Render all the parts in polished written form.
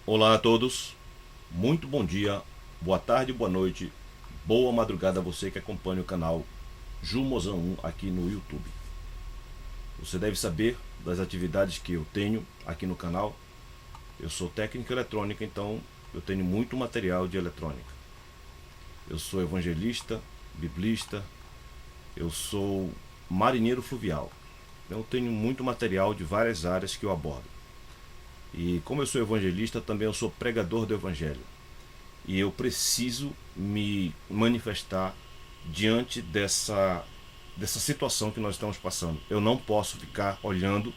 Olá a todos, muito bom dia, boa tarde, boa noite, boa madrugada a você que acompanha o canal Jumozão 1 aqui no YouTube. Você deve saber das atividades que eu tenho aqui no canal. Eu sou técnico eletrônico, então eu tenho muito material de eletrônica. Eu sou evangelista, biblista, eu sou marinheiro fluvial. Então eu tenho muito material de várias áreas que eu abordo. E como eu sou evangelista, também eu sou pregador do evangelho. E eu preciso me manifestar diante dessa situação que nós estamos passando. Eu não posso ficar olhando.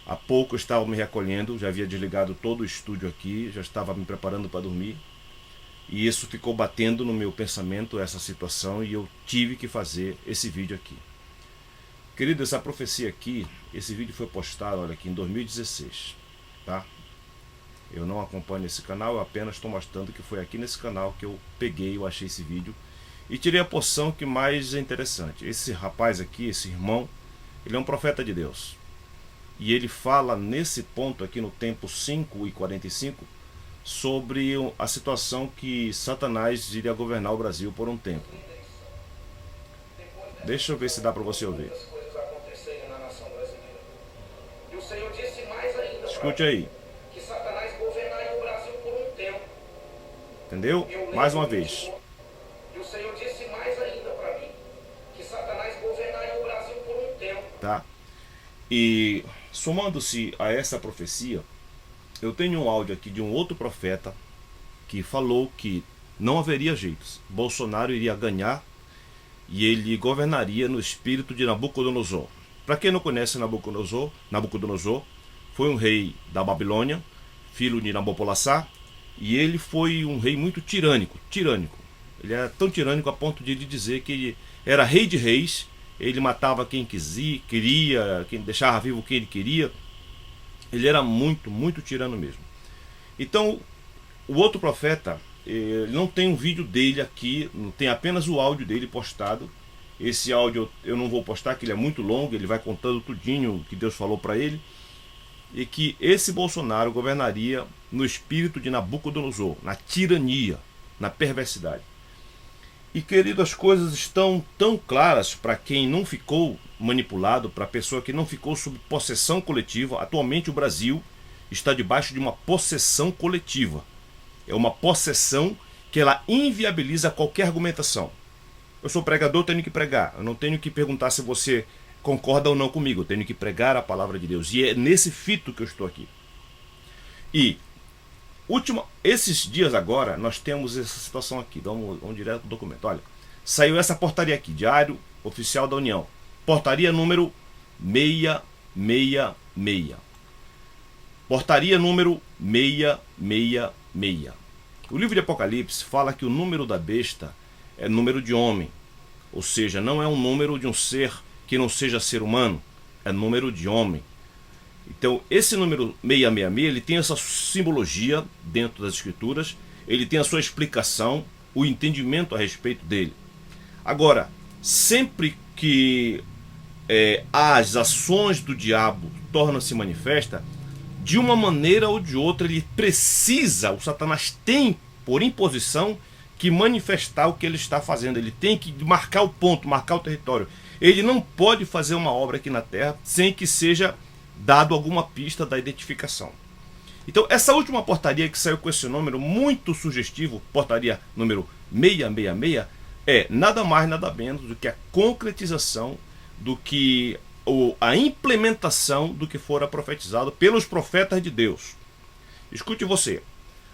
Há pouco eu estava me recolhendo, já havia desligado todo o estúdio aqui, já estava me preparando para dormir. E isso ficou batendo no meu pensamento, essa situação, e eu tive que fazer esse vídeo aqui. Querido, essa profecia aqui, esse vídeo foi postado, olha aqui, em 2016. Tá? Eu não acompanho esse canal, eu apenas estou mostrando que foi aqui nesse canal que eu peguei, eu achei esse vídeo e tirei a porção que mais é interessante. Esse rapaz aqui, esse irmão, ele é um profeta de Deus. E ele fala nesse ponto aqui no tempo 5:45 sobre a situação que Satanás iria governar o Brasil por um tempo. Deixa eu ver se dá para você ouvir. Escute aí. Que Satanás governaria o Brasil por um tempo. Entendeu? Mais uma vez. E o Senhor disse mais ainda para mim, que Satanás governaria o Brasil por um tempo. Tá? E somando-se a essa profecia, eu tenho um áudio aqui de um outro profeta que falou que não haveria jeitos. Bolsonaro iria ganhar e ele governaria no espírito de Nabucodonosor. Para quem não conhece Nabucodonosor foi um rei da Babilônia, filho de Nabopolassar, e ele foi um rei muito tirânico. Ele era tão tirânico a ponto de dizer que ele era rei de reis, ele matava quem queria, quem deixava vivo quem ele queria. Ele era muito tirano mesmo. Então, o outro profeta, ele não tem um vídeo dele aqui, tem apenas o áudio dele postado. Esse áudio eu não vou postar, que ele é muito longo, ele vai contando tudinho que Deus falou para ele. E que esse Bolsonaro governaria no espírito de Nabucodonosor, na tirania, na perversidade. E querido, as coisas estão tão claras para quem não ficou manipulado, para a pessoa que não ficou sob possessão coletiva. Atualmente o Brasil está debaixo de uma possessão coletiva. É uma possessão que ela inviabiliza qualquer argumentação. Eu sou pregador, tenho que pregar. Eu não tenho que perguntar se você concorda ou não comigo, eu tenho que pregar a palavra de Deus. E é nesse fito que eu estou aqui. E esses dias agora, nós temos essa situação aqui. Vamos direto do documento. Olha, saiu essa portaria aqui, Diário Oficial da União. Portaria número 666. Portaria número 666. O livro de Apocalipse fala que o número da besta é número de homem. Ou seja, não é um número de um ser que não seja ser humano, é número de homem. Então esse número 666, ele tem essa simbologia dentro das escrituras, ele tem a sua explicação, o entendimento a respeito dele. Agora, sempre que as ações do diabo tornam-se manifestas, de uma maneira ou de outra ele precisa, o Satanás tem por imposição que manifestar o que ele está fazendo, ele tem que marcar o ponto, marcar o território. Ele não pode fazer uma obra aqui na Terra sem que seja dado alguma pista da identificação. Então essa última portaria que saiu com esse número muito sugestivo, portaria número 666, é nada mais nada menos do que a concretização do que a implementação do que fora profetizado pelos profetas de Deus. Escute você,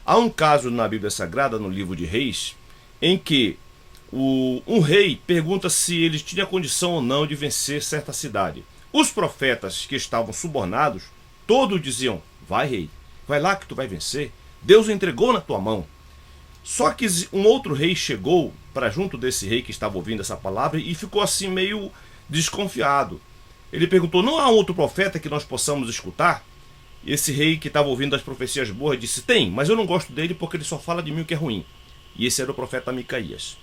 há um caso na Bíblia Sagrada, no livro de Reis, em que um rei pergunta se ele tinha condição ou não de vencer certa cidade. Os profetas que estavam subornados, todos diziam, vai rei, vai lá que tu vai vencer, Deus o entregou na tua mão. Só que um outro rei chegou para junto desse rei que estava ouvindo essa palavra e ficou assim meio desconfiado. Ele perguntou, não há outro profeta que nós possamos escutar? E esse rei que estava ouvindo as profecias boas disse, tem, mas eu não gosto dele porque ele só fala de mim o que é ruim. E esse era o profeta Micaías.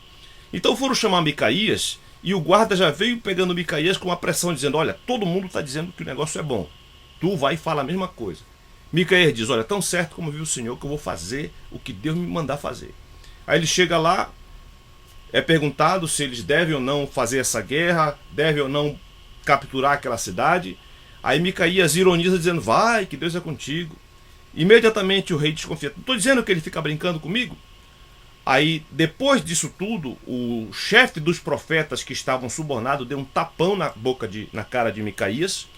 Então foram chamar Micaías e o guarda já veio pegando Micaías com uma pressão dizendo, olha, todo mundo está dizendo que o negócio é bom. Tu vai falar a mesma coisa. Micaías diz: olha, tão certo como viu o Senhor que eu vou fazer o que Deus me mandar fazer. Aí ele chega lá, é perguntado se eles devem ou não fazer essa guerra, devem ou não capturar aquela cidade. Aí Micaías ironiza dizendo: vai, que Deus é contigo. Imediatamente o rei desconfia: não estou dizendo que ele fica brincando comigo? Aí, depois disso tudo, o chefe dos profetas que estavam subornados deu um tapão na cara de Micaías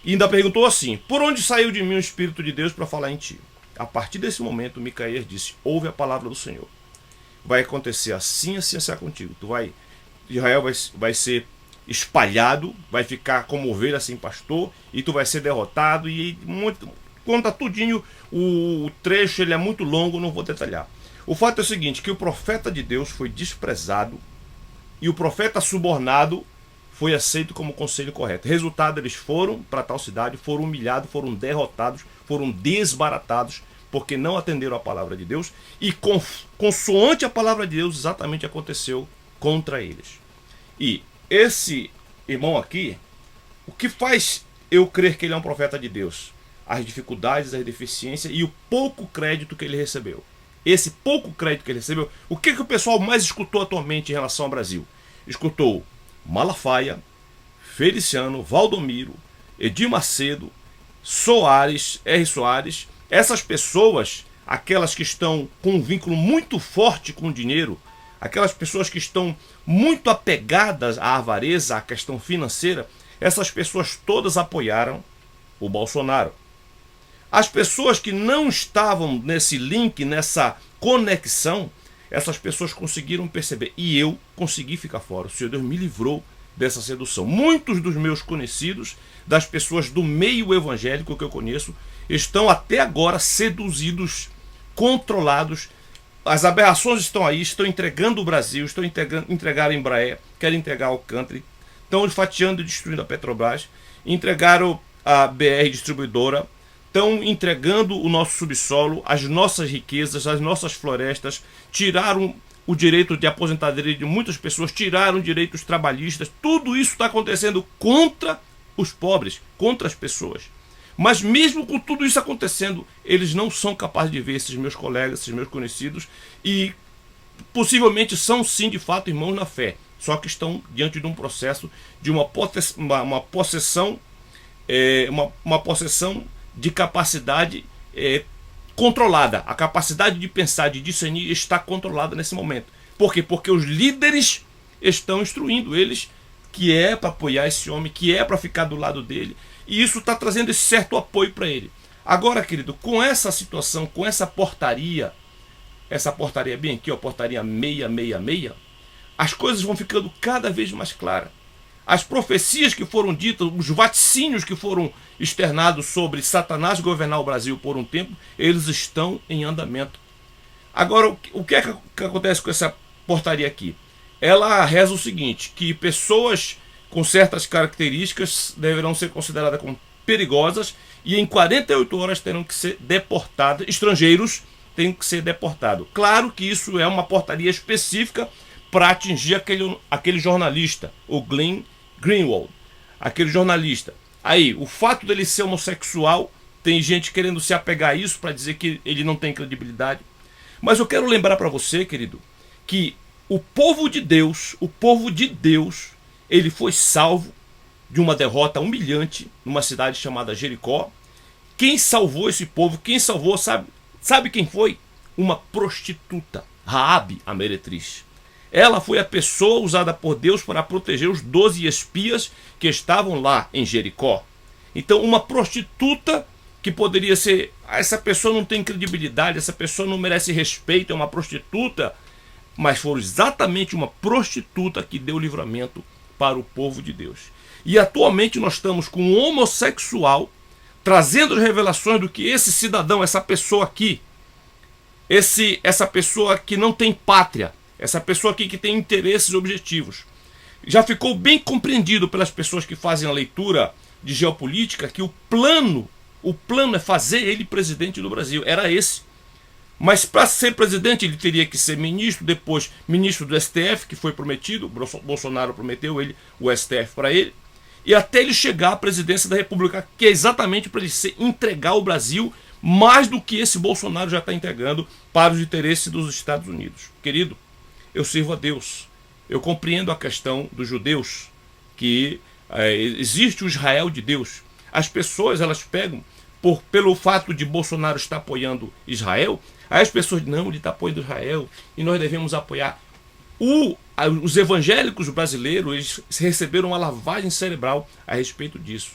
e ainda perguntou assim: por onde saiu de mim o Espírito de Deus para falar em ti? A partir desse momento, Micaías disse: ouve a palavra do Senhor. Vai acontecer assim, assim, assim contigo. Israel vai ser espalhado, vai ficar como ovelha sem pastor, e tu vai ser derrotado. E conta tudinho, o trecho ele é muito longo, não vou detalhar. O fato é o seguinte, que o profeta de Deus foi desprezado e o profeta subornado foi aceito como conselho correto. Resultado, eles foram para tal cidade, foram humilhados, foram derrotados, foram desbaratados, porque não atenderam a palavra de Deus, e consoante a palavra de Deus, exatamente aconteceu contra eles. E esse irmão aqui, o que faz eu crer que ele é um profeta de Deus? As dificuldades, as deficiências e o pouco crédito que ele recebeu. Esse pouco crédito que ele recebeu, o que o pessoal mais escutou atualmente em relação ao Brasil? Escutou Malafaia, Feliciano, Valdomiro, Edir Macedo, Soares, R. Soares. Essas pessoas, aquelas que estão com um vínculo muito forte com o dinheiro, aquelas pessoas que estão muito apegadas à avareza, à questão financeira, essas pessoas todas apoiaram o Bolsonaro. As pessoas que não estavam nesse link, nessa conexão, essas pessoas conseguiram perceber. E eu consegui ficar fora. O Senhor Deus me livrou dessa sedução. Muitos dos meus conhecidos, das pessoas do meio evangélico que eu conheço, estão até agora seduzidos, controlados. As aberrações estão aí, estão entregando o Brasil, estão entregando a Embraer, querem entregar o Alcântara, estão fatiando e destruindo a Petrobras, entregaram a BR Distribuidora, estão entregando o nosso subsolo, as nossas riquezas, as nossas florestas, tiraram o direito de aposentadoria de muitas pessoas, tiraram direitos trabalhistas. Tudo isso está acontecendo contra os pobres, contra as pessoas. Mas mesmo com tudo isso acontecendo, eles não são capazes de ver esses meus colegas, esses meus conhecidos, e possivelmente são sim de fato irmãos na fé, só que estão diante de um processo de uma possessão de capacidade controlada. A capacidade de pensar, de discernir está controlada nesse momento. Por quê? Porque os líderes estão instruindo eles que é para apoiar esse homem, que é para ficar do lado dele. E isso está trazendo esse certo apoio para ele. Agora, querido, com essa situação, com essa portaria bem aqui, ó, portaria 666, as coisas vão ficando cada vez mais claras. As profecias que foram ditas, os vaticínios que foram externados sobre Satanás governar o Brasil por um tempo, eles estão em andamento. Agora, o que é que acontece com essa portaria aqui? Ela reza o seguinte, que pessoas com certas características deverão ser consideradas como perigosas e em 48 horas terão que ser deportados, estrangeiros têm que ser deportados. Claro que isso é uma portaria específica para atingir aquele jornalista, o Glenn Greenwald, aquele jornalista. Aí, o fato dele ser homossexual, tem gente querendo se apegar a isso para dizer que ele não tem credibilidade. Mas eu quero lembrar para você, querido, que o povo de Deus, ele foi salvo de uma derrota humilhante numa cidade chamada Jericó. Quem salvou esse povo, sabe quem foi? Uma prostituta, Raabe, a meretriz. Ela foi a pessoa usada por Deus para proteger os 12 espias que estavam lá em Jericó. Então, uma prostituta que poderia ser... essa pessoa não tem credibilidade, essa pessoa não merece respeito, é uma prostituta. Mas foi exatamente uma prostituta que deu livramento para o povo de Deus. E atualmente nós estamos com um homossexual trazendo as revelações do que esse cidadão, essa pessoa aqui, essa pessoa que não tem pátria, essa pessoa aqui que tem interesses e objetivos, já ficou bem compreendido pelas pessoas que fazem a leitura de geopolítica que o plano é fazer ele presidente do Brasil. Era esse. Mas para ser presidente ele teria que ser ministro, depois ministro do STF, que foi prometido, Bolsonaro prometeu o STF para ele. e até ele chegar à presidência da República, que é exatamente para ele entregar o Brasil mais do que esse Bolsonaro já está entregando para os interesses dos Estados Unidos. Querido, eu sirvo a Deus. Eu compreendo a questão dos judeus, que existe o Israel de Deus. As pessoas, elas pegam, pelo fato de Bolsonaro estar apoiando Israel, aí as pessoas dizem, não, ele está apoiando Israel e nós devemos apoiar. Os evangélicos brasileiros, eles receberam uma lavagem cerebral a respeito disso.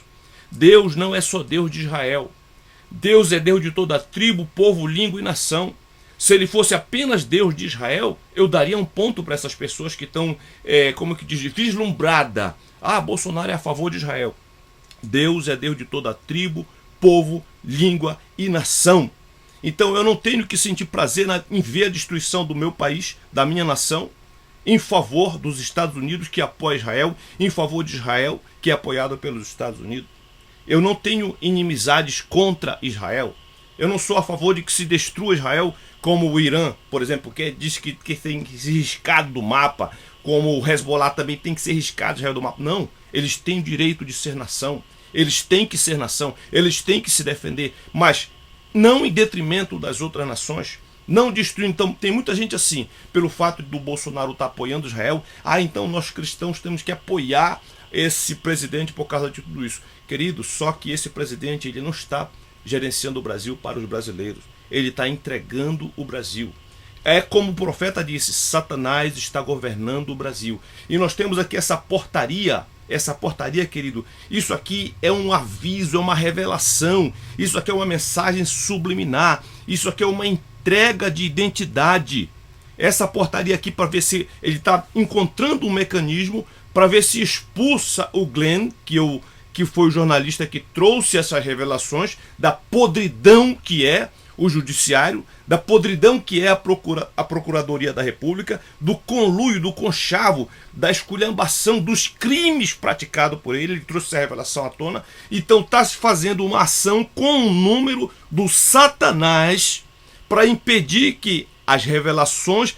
Deus não é só Deus de Israel. Deus é Deus de toda tribo, povo, língua e nação. Se ele fosse apenas Deus de Israel, eu daria um ponto para essas pessoas que estão, como que diz, vislumbrada. Ah, Bolsonaro é a favor de Israel. Deus é Deus de toda tribo, povo, língua e nação. Então eu não tenho que sentir prazer em ver a destruição do meu país, da minha nação, em favor dos Estados Unidos, que apoia Israel, em favor de Israel, que é apoiado pelos Estados Unidos. Eu não tenho inimizades contra Israel. Eu não sou a favor de que se destrua Israel, como o Irã, por exemplo, que diz que tem que ser riscado do mapa, como o Hezbollah também tem que ser riscado Israel do mapa. Não, eles têm direito de ser nação. Eles têm que ser nação, eles têm que se defender, mas não em detrimento das outras nações, não destruindo. Então tem muita gente assim, pelo fato do Bolsonaro estar apoiando Israel, então nós cristãos temos que apoiar esse presidente por causa de tudo isso. Querido, só que esse presidente, ele não está gerenciando o Brasil para os brasileiros, ele está entregando o Brasil. É como o profeta disse, Satanás está governando o Brasil. E nós temos aqui essa portaria, querido, isso aqui é um aviso, é uma revelação, isso aqui é uma mensagem subliminar, isso aqui é uma entrega de identidade. Essa portaria aqui, para ver se ele está encontrando um mecanismo para ver se expulsa o Glenn, que foi o jornalista que trouxe essas revelações da podridão que é o judiciário, da podridão que é a Procuradoria da República, do conluio, do conchavo, da esculhambação, dos crimes praticados por ele. Ele trouxe essa revelação à tona. Então está se fazendo uma ação com o número do Satanás para impedir que as revelações,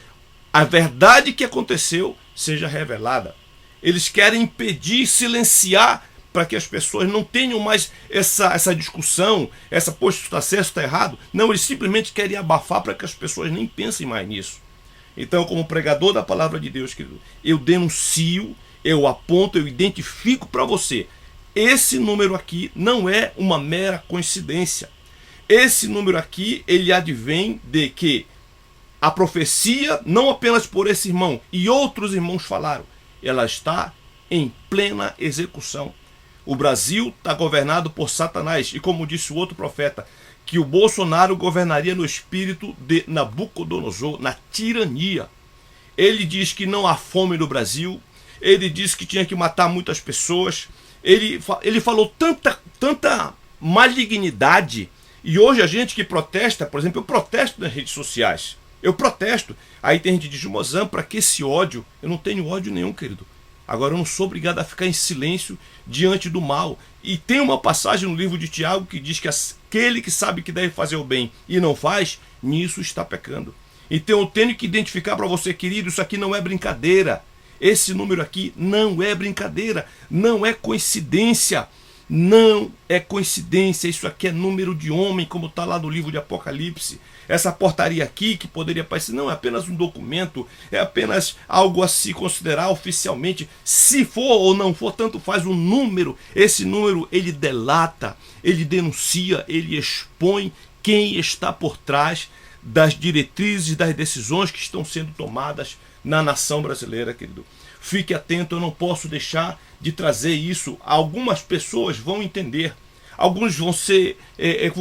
a verdade que aconteceu, seja revelada. Eles querem impedir, silenciar, para que as pessoas não tenham mais essa discussão, poxa, isso está certo, isso está errado. Não, eles simplesmente querem abafar para que as pessoas nem pensem mais nisso. Então, como pregador da palavra de Deus, querido, eu denuncio, eu aponto, eu identifico para você. Esse número aqui não é uma mera coincidência. Esse número aqui, ele advém de que a profecia, não apenas por esse irmão, e outros irmãos falaram, ela está em plena execução. O Brasil está governado por Satanás. E como disse o outro profeta, que o Bolsonaro governaria no espírito de Nabucodonosor, na tirania. Ele diz que não há fome no Brasil. Ele disse que tinha que matar muitas pessoas. Ele falou tanta malignidade. E hoje a gente que protesta, por exemplo, eu protesto nas redes sociais. Eu protesto. Aí tem gente de Jumozan, para que esse ódio? Eu não tenho ódio nenhum, querido. Agora eu não sou obrigado a ficar em silêncio diante do mal. E tem uma passagem no livro de Tiago que diz que aquele que sabe que deve fazer o bem e não faz, nisso está pecando. Então eu tenho que identificar para você, querido, isso aqui não é brincadeira. Esse número aqui não é brincadeira, não é coincidência. Não é coincidência, isso aqui é número de homem, como está lá no livro de Apocalipse. Essa portaria aqui, que poderia parecer, não é apenas um documento, é apenas algo a se considerar oficialmente. Se for ou não for, tanto faz um número. Esse número, ele delata, ele denuncia, ele expõe quem está por trás das diretrizes, das decisões que estão sendo tomadas na nação brasileira, querido. Fique atento, eu não posso deixar de trazer isso. Algumas pessoas vão entender, alguns vão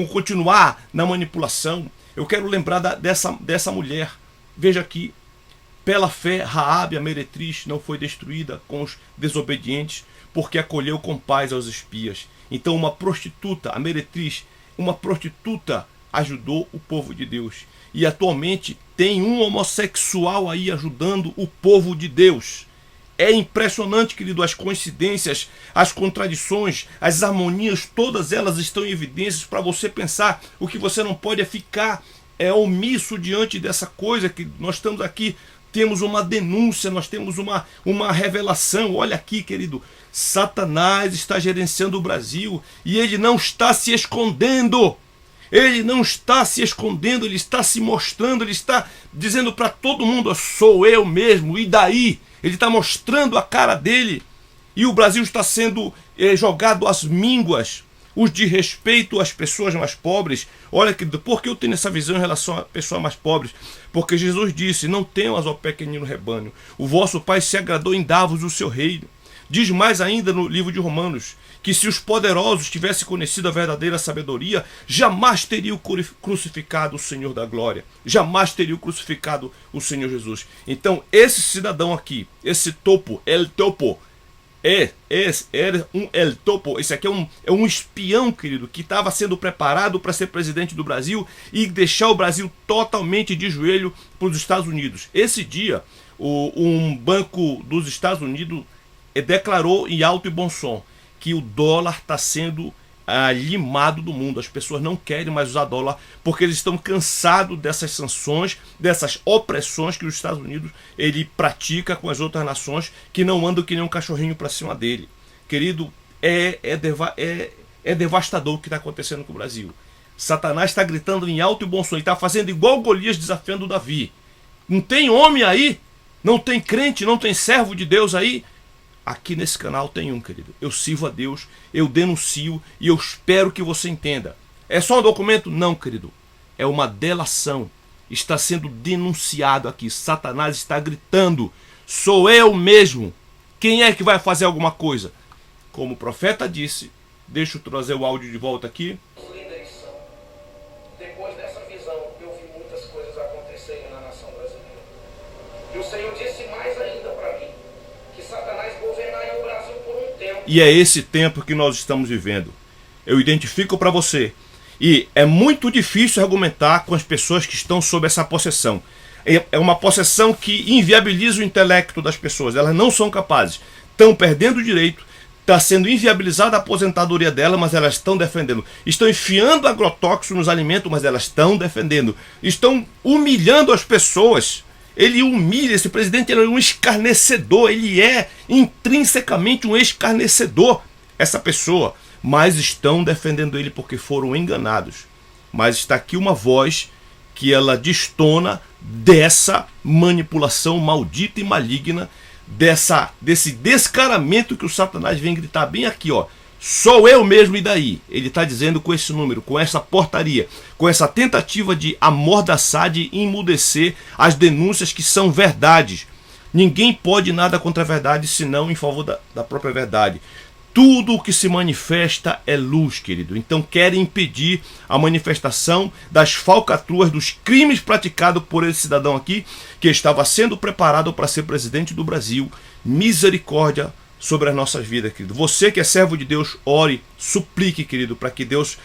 continuar na manipulação. Eu quero lembrar dessa mulher. Veja aqui, pela fé, Raabe, a meretriz, não foi destruída com os desobedientes, porque acolheu com paz aos espias. Então uma prostituta, a meretriz, uma prostituta ajudou o povo de Deus. E atualmente tem um homossexual aí ajudando o povo de Deus. É impressionante, querido, as coincidências, as contradições, as harmonias, todas elas estão em evidências para você pensar. O que você não pode é ficar omisso diante dessa coisa que nós estamos aqui temos uma denúncia, nós temos uma revelação. Olha aqui, querido, Satanás está gerenciando o Brasil e ele não está se escondendo. Ele não está se escondendo, ele está se mostrando, ele está dizendo para todo mundo: sou eu mesmo, e daí? Ele está mostrando a cara dele. E o Brasil está sendo jogado às mínguas, os de respeito às pessoas mais pobres. Olha, querido, por que eu tenho essa visão em relação a pessoas mais pobres? Porque Jesus disse: não temas, ó pequenino rebanho, o vosso Pai se agradou em dar-vos o seu reino. Diz mais ainda no livro de Romanos, que se os poderosos tivessem conhecido a verdadeira sabedoria, jamais teriam crucificado o Senhor da glória, jamais teriam crucificado o Senhor Jesus. Então esse cidadão aqui, esse topo, el topo, el topo, esse aqui é um espião, querido, que estava sendo preparado para ser presidente do Brasil e deixar o Brasil totalmente de joelho para os Estados Unidos. Esse dia, um banco dos Estados Unidos declarou em alto e bom som que o dólar está sendo limado do mundo. As pessoas não querem mais usar dólar porque eles estão cansados dessas sanções, dessas opressões que os Estados Unidos ele pratica com as outras nações que não andam que nem um cachorrinho para cima dele. Querido, é devastador o que está acontecendo com o Brasil. Satanás está gritando em alto e bom som, ele está fazendo igual Golias desafiando Davi. Não tem homem aí? Não tem crente? Não tem servo de Deus aí? Aqui nesse canal tem um, querido. Eu sirvo a Deus, eu denuncio e eu espero que você entenda. É só um documento? Não, querido. É uma delação. Está sendo denunciado aqui. Satanás está gritando: sou eu mesmo. Quem é que vai fazer alguma coisa? Como o profeta disse, deixa eu trazer o áudio de volta aqui. Os líderes são. Depois dessa visão, eu vi muitas coisas acontecerem na nação brasileira. E o Senhor disse mais ainda para mim, que Satanás governaria o Brasil por um tempo. E é esse tempo que nós estamos vivendo. Eu identifico para você. E é muito difícil argumentar com as pessoas que estão sob essa possessão. É uma possessão que inviabiliza o intelecto das pessoas. Elas não são capazes. Estão perdendo o direito. Está sendo inviabilizada a aposentadoria dela, mas elas estão defendendo. Estão enfiando agrotóxico nos alimentos, mas elas estão defendendo. Estão humilhando as pessoas. Ele humilha, esse presidente ele é um escarnecedor. Ele é intrinsecamente um escarnecedor, essa pessoa. Mas estão defendendo ele porque foram enganados. Mas está aqui uma voz que ela destona dessa manipulação maldita e maligna, desse descaramento que o Satanás vem gritar bem aqui, ó. Sou eu mesmo, e daí? Ele está dizendo com esse número, com essa portaria, com essa tentativa de amordaçar, de emudecer as denúncias que são verdades. Ninguém pode nada contra a verdade senão em favor da própria verdade. Tudo o que se manifesta é luz, querido. Então querem impedir a manifestação das falcatruas, dos crimes praticados por esse cidadão aqui, que estava sendo preparado para ser presidente do Brasil. Misericórdia sobre as nossas vidas, querido. Você que é servo de Deus, ore, suplique, querido, para que Deus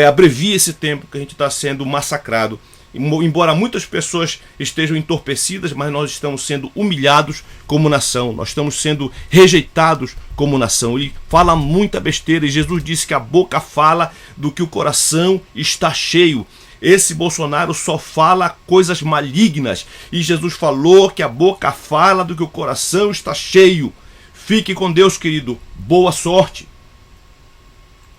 abrevie esse tempo que a gente está sendo massacrado. Embora muitas pessoas estejam entorpecidas, mas nós estamos sendo humilhados como nação, nós estamos sendo rejeitados como nação. Ele fala muita besteira e Jesus disse que a boca fala do que o coração está cheio. Esse Bolsonaro só fala coisas malignas e Jesus falou que a boca fala do que o coração está cheio. Fique com Deus, querido. Boa sorte.